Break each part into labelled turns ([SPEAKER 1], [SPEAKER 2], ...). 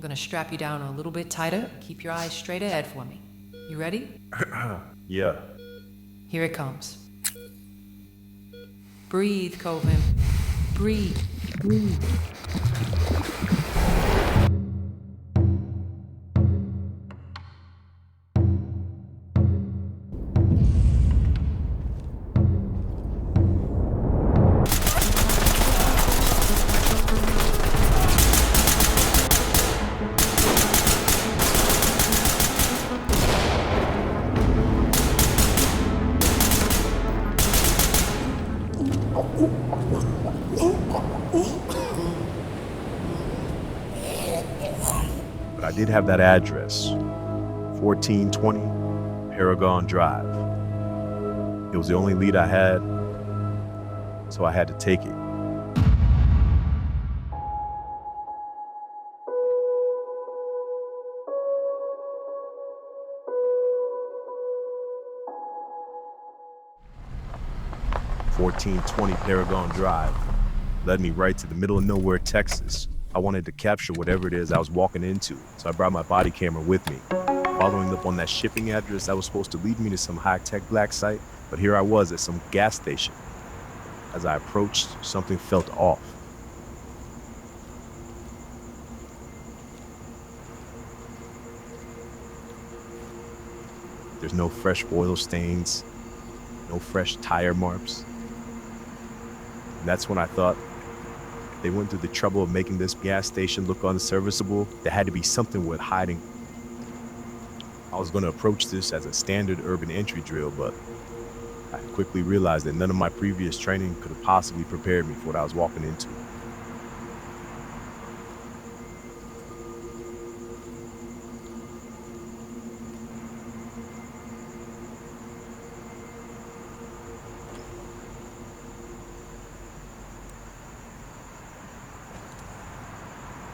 [SPEAKER 1] gonna strap you down a little bit tighter. Keep your eyes straight ahead for me. You ready?
[SPEAKER 2] Yeah.
[SPEAKER 1] Here it comes. Breathe, Kovan. Breathe. Breathe.
[SPEAKER 2] But I did have that address, 1420 Paragon Drive. It was the only lead I had, so I had to take it. "1420 Paragon Drive" led me right to the middle of nowhere, Texas. I wanted to capture whatever it is I was walking into, so I brought my body camera with me. Following up on that shipping address that was supposed to lead me to some high-tech black site, but here I was at some gas station. As I approached, something felt off. There's no fresh oil stains, no fresh tire marks. And that's when I thought, if they went through the trouble of making this gas station look unserviceable, there had to be something worth hiding. I was going to approach this as a standard urban entry drill, but I quickly realized that none of my previous training could have possibly prepared me for what I was walking into.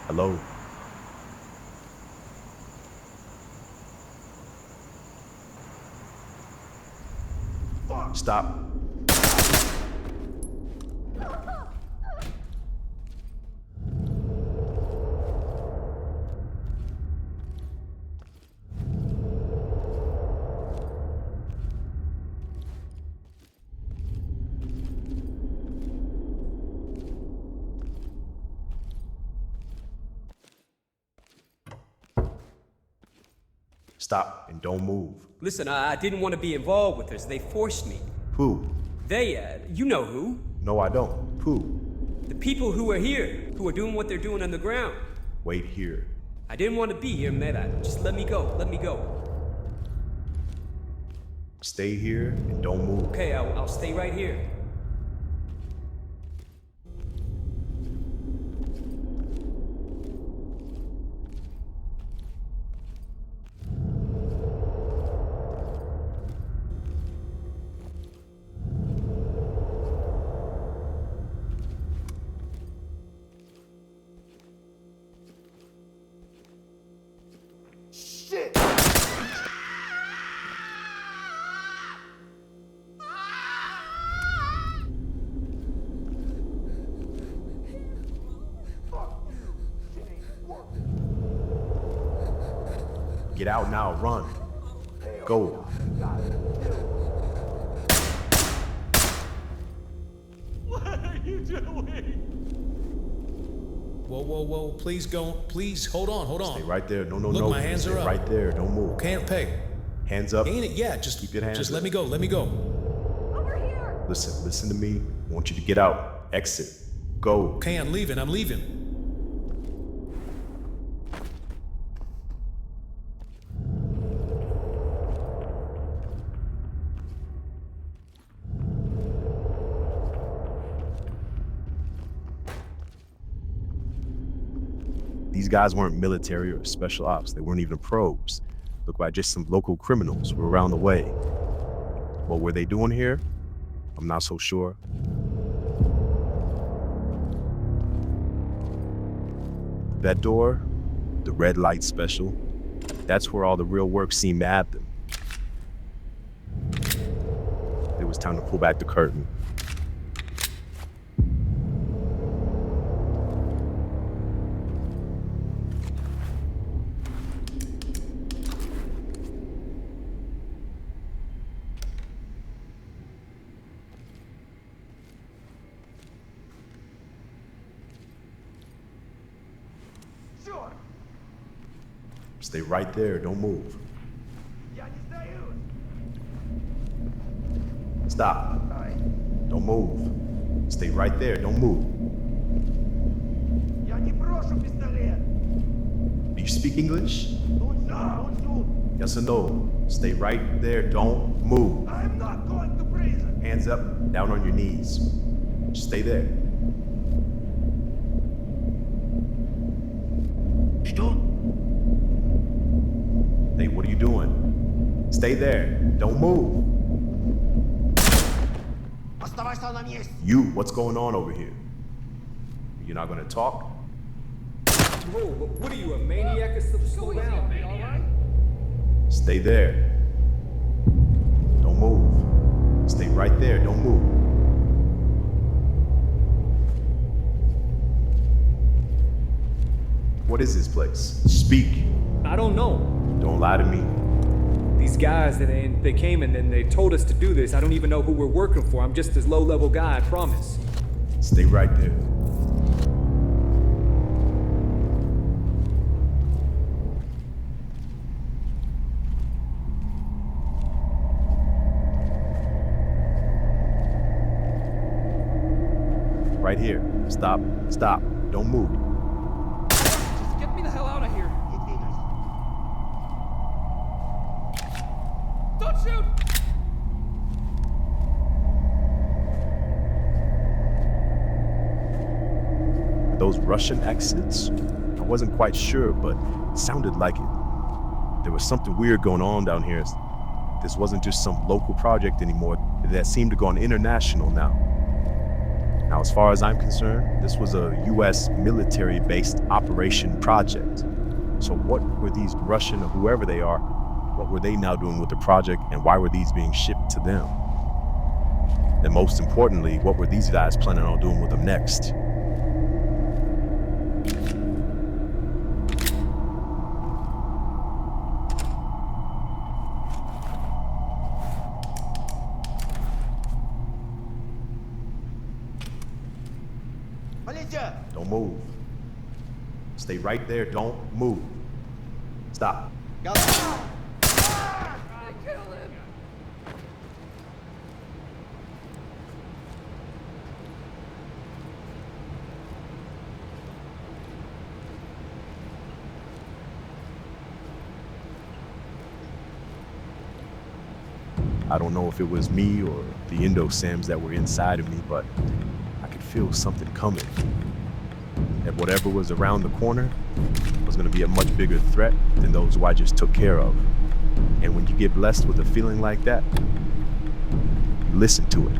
[SPEAKER 2] Hello? Stop. Stop and don't move.
[SPEAKER 3] Listen, I didn't want to be involved with this. They forced me.
[SPEAKER 2] Who?
[SPEAKER 3] They, you know who.
[SPEAKER 2] No, I don't. Who?
[SPEAKER 3] The people who are here, who are doing what they're doing on the ground.
[SPEAKER 2] Wait here.
[SPEAKER 3] I didn't want to be here, man. Just let me go. Let me go.
[SPEAKER 2] Stay here and don't move.
[SPEAKER 3] Okay, I'll stay right here.
[SPEAKER 2] Get out now, run. Go.
[SPEAKER 4] What are you doing?
[SPEAKER 5] Whoa, whoa, whoa, please don't, please, hold on.
[SPEAKER 2] Stay right there. No.
[SPEAKER 5] Look, my hands
[SPEAKER 2] Stay
[SPEAKER 5] are up.
[SPEAKER 2] right there, don't move.
[SPEAKER 5] Can't pay.
[SPEAKER 2] Hands up.
[SPEAKER 5] Ain't it? Yeah, just
[SPEAKER 2] Keep your hands
[SPEAKER 5] just
[SPEAKER 2] up.
[SPEAKER 5] let me go.
[SPEAKER 1] Over here!
[SPEAKER 2] Listen to me. I want you to get out. Exit. Go.
[SPEAKER 5] Okay, I'm leaving.
[SPEAKER 2] These guys weren't military or special ops. They weren't even probes. Looked like just some local criminals who were around the way. What were they doing here? I'm not so sure. That door, the red light special, that's where all the real work seemed to happen. It was time to pull back the curtain. Stay right there, don't move. Stop. Don't move. Stay right there, don't move. Do you speak English? Yes or no? Stay right there, don't move.
[SPEAKER 4] I'm not going to prison.
[SPEAKER 2] Hands up, down on your knees. Just stay there. Hey, what are you doing? Stay there, don't move. You, what's going on over here? You're not gonna talk?
[SPEAKER 3] Bro, what are you, a maniac or something? Slow down, man, all right?
[SPEAKER 2] Stay there. Don't move. Stay right there, don't move. What is this place? Speak.
[SPEAKER 3] I don't know.
[SPEAKER 2] Don't lie to me.
[SPEAKER 3] These guys, they came and then they told us to do this. I don't even know who we're working for. I'm just this low-level guy, I promise.
[SPEAKER 2] Stay right there. Right here. Stop. Stop. Don't move.
[SPEAKER 3] Just get me the hell out of here. Don't shoot!
[SPEAKER 2] Are those Russian accents? I wasn't quite sure, but it sounded like it. There was something weird going on down here. This wasn't just some local project anymore. That seemed to go on international now. Now, as far as I'm concerned, this was a US military-based operation project. So what were these Russian or whoever they are, what were they now doing with the project, and why were these being shipped to them? And most importantly, what were these guys planning on doing with them next? Don't move. Stay right there, don't move. Stop. I don't know if it was me or the Indo-Sims that were inside of me, but I could feel something coming. That whatever was around the corner was going to be a much bigger threat than those who I just took care of. And when you get blessed with a feeling like that, you listen to it.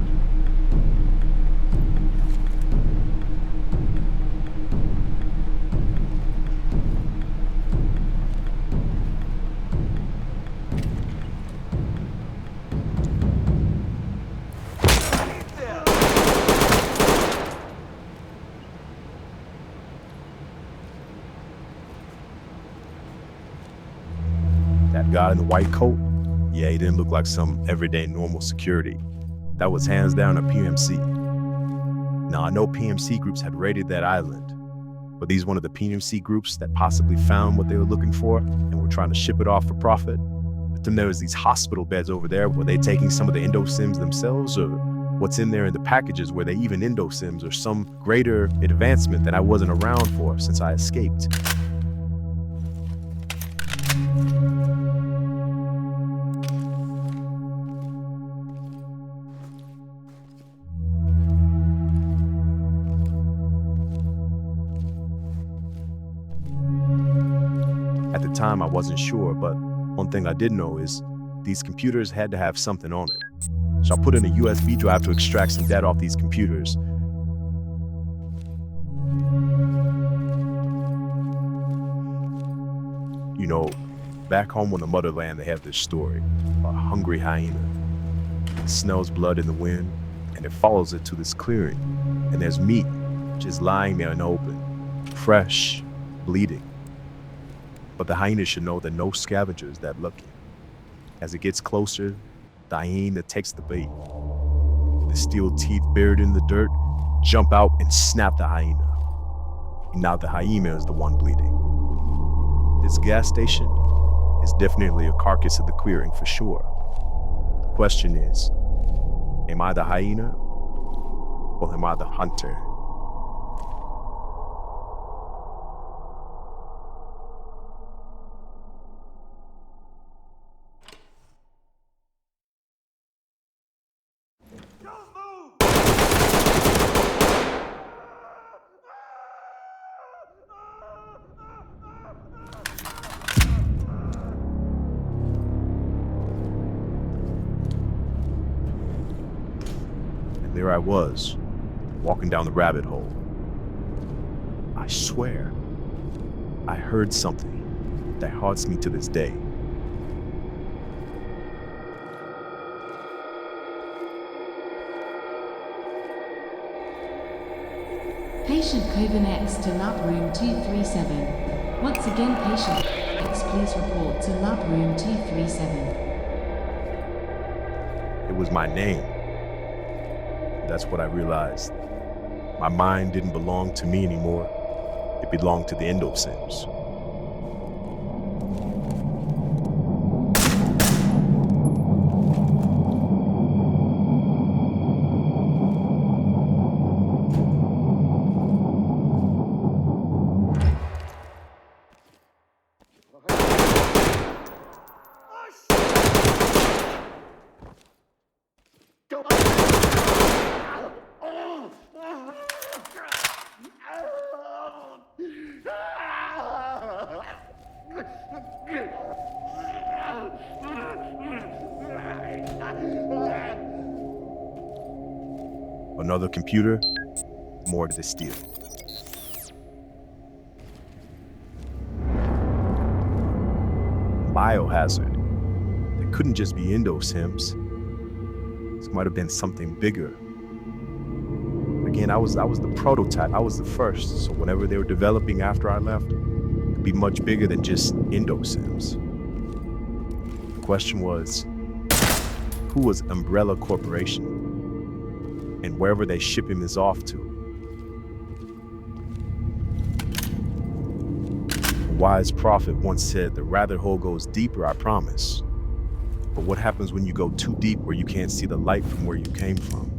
[SPEAKER 2] That guy in the white coat, yeah, he didn't look like some everyday normal security. That was hands down a PMC. Now, I know PMC groups had raided that island. Were these one of the PMC groups that possibly found what they were looking for and were trying to ship it off for profit? But then there was these hospital beds over there. Were they taking some of the Indo-Sims themselves, or what's in there in the packages? Were they even Indo-Sims or some greater advancement that I wasn't around for since I escaped? At the time, I wasn't sure, but one thing I did know is these computers had to have something on it. So I put in a USB drive to extract some data off these computers. You know, back home on the motherland, they have this story about a hungry hyena. It smells blood in the wind, and it follows it to this clearing. And there's meat just lying there in the open, fresh, bleeding. But the hyena should know that no scavenger is that lucky. As it gets closer, the hyena takes the bait. The steel teeth buried in the dirt jump out and snap the hyena. And now the hyena is the one bleeding. this gas station is definitely a carcass of the clearing for sure. The question is, am I the hyena or am I the hunter? There I was, walking down the rabbit hole. I swear, I heard something that haunts me to this day.
[SPEAKER 6] Patient Kovan X to lab room 237. Once again, patient X, please report to lab room 237.
[SPEAKER 2] It was my name. That's what I realized. My mind didn't belong to me anymore. It belonged to the endosims. Another computer, more to steal. Biohazard. It couldn't just be endosims. This might have been something bigger. Again, I was the prototype. I was the first. So whatever they were developing after I left could be much bigger than just endosims. The question was, who was Umbrella Corporation? And wherever they ship him is off to. A wise prophet once said, the rabbit hole goes deeper, I promise. But what happens when you go too deep where you can't see the light from where you came from?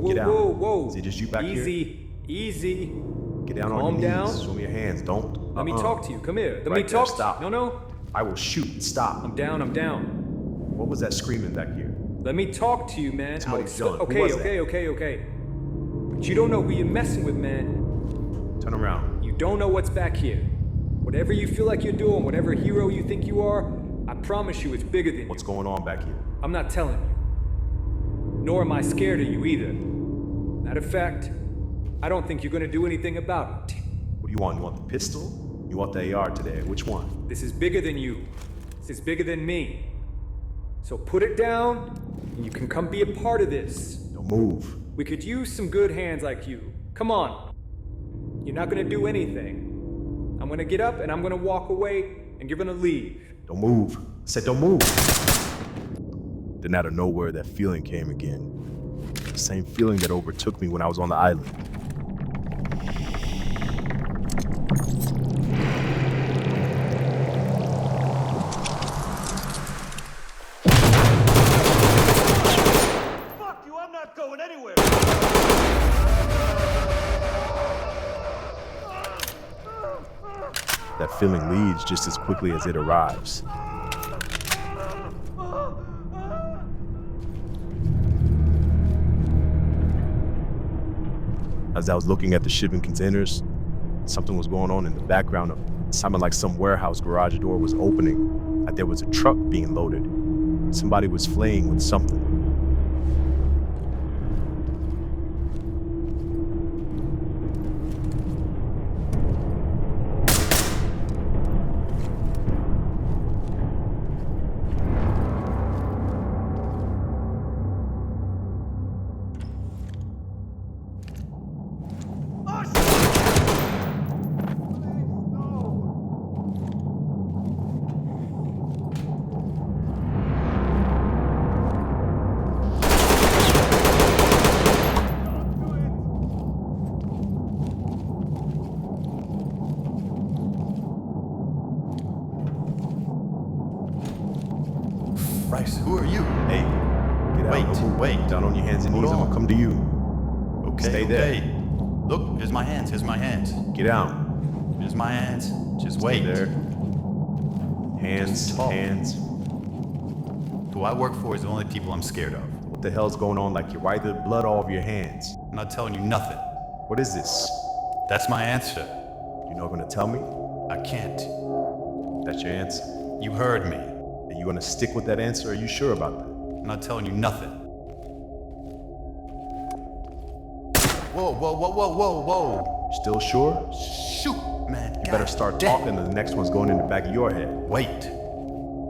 [SPEAKER 2] Get out.
[SPEAKER 3] Whoa.
[SPEAKER 2] Is it just you back here?
[SPEAKER 3] Easy.
[SPEAKER 2] Get down
[SPEAKER 3] Calm
[SPEAKER 2] on your
[SPEAKER 3] down.
[SPEAKER 2] knees. Show me your hands. Don't.
[SPEAKER 3] Let me talk to you. Come here. Let me
[SPEAKER 2] Right there,
[SPEAKER 3] talk.
[SPEAKER 2] stop.
[SPEAKER 3] No.
[SPEAKER 2] I will shoot. Stop.
[SPEAKER 3] I'm down.
[SPEAKER 2] What was that screaming back here?
[SPEAKER 3] Let me talk to you, man.
[SPEAKER 2] Somebody's yelling. Who
[SPEAKER 3] Okay.
[SPEAKER 2] was that?
[SPEAKER 3] Okay. But you don't know who you're messing with, man.
[SPEAKER 2] Turn around.
[SPEAKER 3] You don't know what's back here. Whatever you feel like you're doing, whatever hero you think you are, I promise you it's bigger than
[SPEAKER 2] What's
[SPEAKER 3] you.
[SPEAKER 2] going on back here?
[SPEAKER 3] I'm not telling you. Nor am I scared of you either. Matter of fact, I don't think you're gonna do anything about it.
[SPEAKER 2] What do you want? You want the pistol? You want the AR today? Which one?
[SPEAKER 3] This is bigger than you. This is bigger than me. So put it down, and you can come be a part of this.
[SPEAKER 2] Don't move.
[SPEAKER 3] We could use some good hands like you. Come on. You're not gonna do anything. I'm gonna get up and I'm gonna walk away, and you're gonna leave.
[SPEAKER 2] Don't move. I said don't move. Then out of nowhere, that feeling came again. The same feeling that overtook me when I was on the island.
[SPEAKER 4] Fuck you, I'm not going anywhere.
[SPEAKER 2] That feeling leaves just as quickly as it arrives. As I was looking at the shipping containers, something was going on in the background. It sounded like some warehouse garage door was opening, like there was a truck being loaded. Somebody was flaying with something.
[SPEAKER 7] Bryce, who are you?
[SPEAKER 2] Hey, get out.
[SPEAKER 7] Wait,
[SPEAKER 2] Don't move.
[SPEAKER 7] wait.
[SPEAKER 2] Down on your hands and
[SPEAKER 7] Hold
[SPEAKER 2] knees. I'm
[SPEAKER 7] on.
[SPEAKER 2] gonna come to you.
[SPEAKER 7] Okay,
[SPEAKER 2] Stay there.
[SPEAKER 7] okay. Look, here's my hands, here's my hands.
[SPEAKER 2] Get out.
[SPEAKER 7] Here's my hands. Just
[SPEAKER 2] Stay
[SPEAKER 7] wait.
[SPEAKER 2] there. Hands,
[SPEAKER 7] Just talk.
[SPEAKER 2] hands.
[SPEAKER 7] Who I work for is the only people I'm scared of.
[SPEAKER 2] What the hell's going on? Like you're wiping blood all over your hands.
[SPEAKER 7] I'm not telling you nothing.
[SPEAKER 2] What is this?
[SPEAKER 7] That's my answer.
[SPEAKER 2] You're not gonna tell me?
[SPEAKER 7] I can't.
[SPEAKER 2] That's your answer.
[SPEAKER 7] You heard me.
[SPEAKER 2] Are you gonna stick with that answer? Are you sure about that?
[SPEAKER 7] I'm not telling you nothing. Whoa, whoa, whoa, whoa, whoa, whoa.
[SPEAKER 2] Still sure?
[SPEAKER 7] Shoot, man.
[SPEAKER 2] You better start talking, and the next one's going in the back of your head.
[SPEAKER 7] Wait.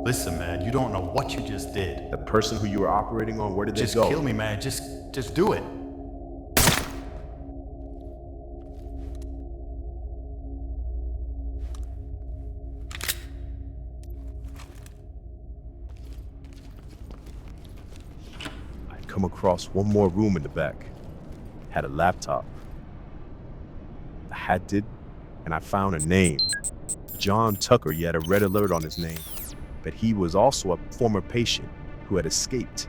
[SPEAKER 7] Listen, man, you don't know what you just did.
[SPEAKER 2] The person who you were operating on, where did
[SPEAKER 7] Just
[SPEAKER 2] they go?
[SPEAKER 7] kill me, man. Just do it.
[SPEAKER 2] I'd come across one more room in the back. Had a laptop. I had it, and I found a name. John Tucker. He had a red alert on his name, but he was also a former patient who had escaped.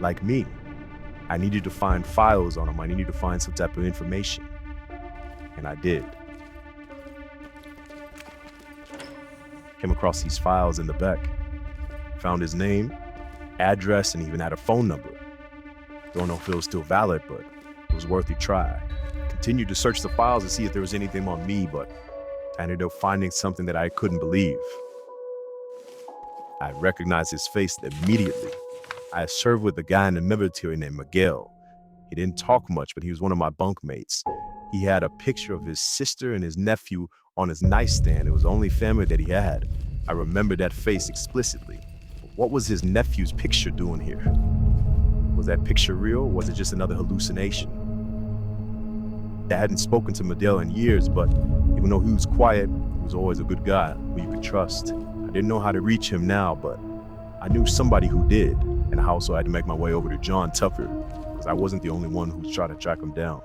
[SPEAKER 2] Like me, I needed to find files on him. I needed to find some type of information, and I did. Came across these files in the back. Found his name, address, and even had a phone number. Don't know if it was still valid, but it was worth a try. Continued to search the files to see if there was anything on me, but I ended up finding something that I couldn't believe. I recognized his face immediately. I served with a guy in the military named Miguel. He didn't talk much, but he was one of my bunkmates. He had a picture of his sister and his nephew on his nightstand. It was the only family that he had. I remember that face explicitly. What was his nephew's picture doing here? Was that picture real, or was it just another hallucination? I hadn't spoken to Miguel in years, but even though he was quiet, he was always a good guy who you could trust. I didn't know how to reach him now, but I knew somebody who did, and I also had to make my way over to John Tucker, because I wasn't the only one who was trying to track him down.